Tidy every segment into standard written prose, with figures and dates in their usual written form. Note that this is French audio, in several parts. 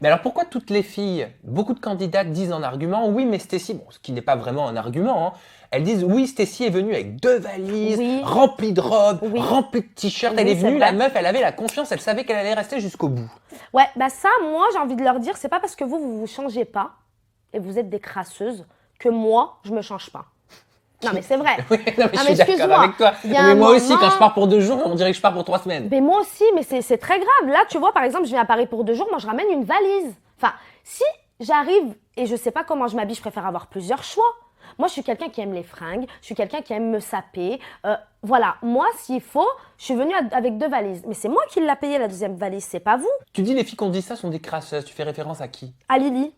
Mais alors pourquoi toutes les filles, beaucoup de candidates disent en argument, oui mais Stécie, bon ce qui n'est pas vraiment un argument, hein, elles disent oui Stécie est venue avec 2 valises, Oui. remplies de robes, Oui. remplies de t-shirts, Oui, elle est c'est venue, vrai. la meuf elle avait la confiance, elle savait qu'elle allait rester jusqu'au bout. Ouais, bah ça, moi, j'ai envie de leur dire, c'est pas parce que vous vous changez pas et vous êtes des crasseuses que moi, je me change pas. Non, mais c'est vrai. Oui, non, mais je Ah, suis mais d'accord excuse-moi, avec toi. il y a Mais un moi aussi moment- quand je pars pour 2 jours, on dirait que je pars pour 3 semaines. Mais moi aussi, mais c'est très grave. Là, tu vois, par exemple, je viens à Paris pour 2 jours, moi, je ramène une valise. Enfin, si j'arrive et je sais pas comment je m'habille, je préfère avoir plusieurs choix. Moi, je suis quelqu'un qui aime les fringues, je suis quelqu'un qui aime me saper. Voilà, moi, s'il faut, je suis venue avec 2 valises. Mais c'est moi qui l'ai payé la deuxième valise, c'est pas vous. Tu dis les filles qui ont dit ça sont des crasseuses, tu fais référence à qui? À Lily.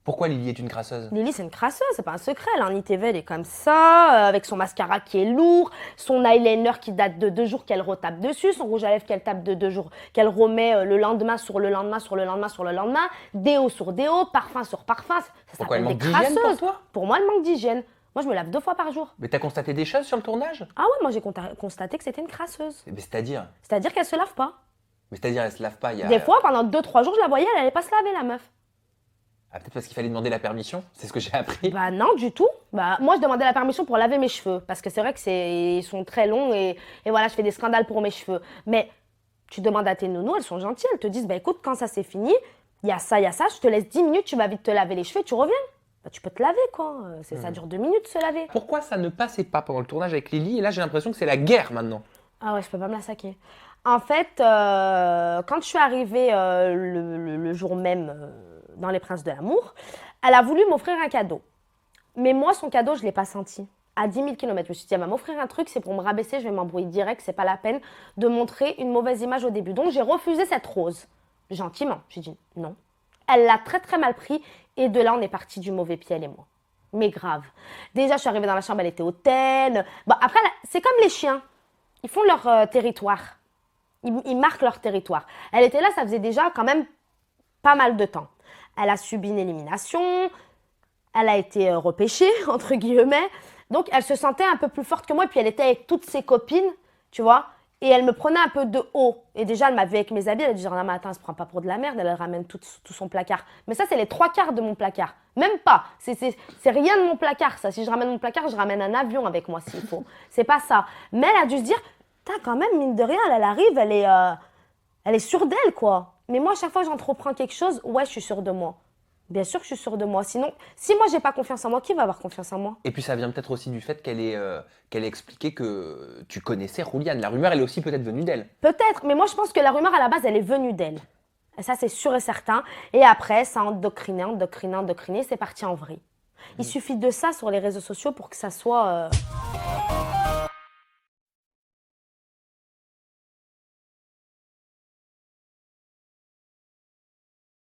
Pourquoi Lily est une crasseuse? Lily, c'est une crasseuse, c'est pas un secret. Elle, en ITV, elle est comme ça, avec son mascara qui est lourd, son eyeliner qui date de 2 jours qu'elle retape dessus, son rouge à lèvres qu'elle tape de 2 jours, qu'elle remet le lendemain sur le lendemain, sur le lendemain, sur le lendemain, déo sur déo, parfum sur parfum. Ça Pourquoi elle s'appelle manque des d'hygiène pour crasseuses. toi? Pour moi, elle manque d'hygiène. Moi, je me lave 2 fois par jour. Mais t'as constaté des choses sur le tournage? Ah ouais, moi, j'ai constaté que c'était une crasseuse. Mais c'est-à-dire? C'est-à-dire qu'elle se lave pas. Mais c'est-à-dire elle se lave pas, il y a... Des fois, pendant 2-3 jours, je la voyais, elle allait pas se laver, la meuf. Ah, peut-être parce qu'il fallait demander la permission, c'est ce que j'ai appris. Bah non, du tout. Bah, moi, je demandais la permission pour laver mes cheveux. Parce que c'est vrai ils sont très longs et voilà, je fais des scandales pour mes cheveux. Mais tu demandes à tes nounous, elles sont gentilles. Elles te disent, bah écoute, quand ça c'est fini, il y a ça, je te laisse 10 minutes, tu vas vite te laver les cheveux et tu reviens. Bah, tu peux te laver, quoi. Ça dure 2 minutes, se laver. Pourquoi ça ne passait pas pendant le tournage avec Lily? Et là, j'ai l'impression que c'est la guerre maintenant. Ah ouais, je peux pas me la saquer. En fait, quand je suis arrivée le jour même dans Les Princes de l'amour, elle a voulu m'offrir un cadeau. Mais moi, son cadeau, je ne l'ai pas senti. À 10 000 km, je me suis dit, elle va m'offrir un truc, c'est pour me rabaisser, je vais m'embrouiller direct, c'est pas la peine de montrer une mauvaise image au début. Donc, j'ai refusé cette rose. Gentiment. J'ai dit non. Elle l'a très très mal pris et de là, on est parti du mauvais pied, elle et moi. Mais grave. Déjà, je suis arrivée dans la chambre, elle était hautaine. Bon, après, c'est comme les chiens. Ils font leur territoire. Ils marquent leur territoire. Elle était là, ça faisait déjà quand même pas mal de temps. Elle a subi une élimination, elle a été repêchée, entre guillemets. Donc, elle se sentait un peu plus forte que moi. Et puis, elle était avec toutes ses copines, tu vois. Et elle me prenait un peu de haut. Et déjà, elle m'a vue avec mes habits. Elle a dit, non, mais attends, elle se prend pas pour de la merde. Elle ramène tout son placard. Mais ça, c'est les 3/4 de mon placard. Même pas. C'est rien de mon placard, ça. Si je ramène mon placard, je ramène un avion avec moi, s'il faut. C'est pas ça. Mais elle a dû se dire, putain, quand même, mine de rien, elle arrive, elle est sûre d'elle, quoi. Mais moi, à chaque fois que j'entreprends quelque chose, ouais, je suis sûre de moi. Bien sûr que je suis sûre de moi. Sinon, si moi, j'ai pas confiance en moi, qui va avoir confiance en moi? Et puis ça vient peut-être aussi du fait qu'elle ait expliqué que tu connaissais Rouliane. La rumeur, elle est aussi peut-être venue d'elle. Peut-être, mais moi, je pense que la rumeur, à la base, elle est venue d'elle. Et ça, c'est sûr et certain. Et après, ça a endocriné, c'est parti en vrille. Il suffit de ça sur les réseaux sociaux pour que ça soit...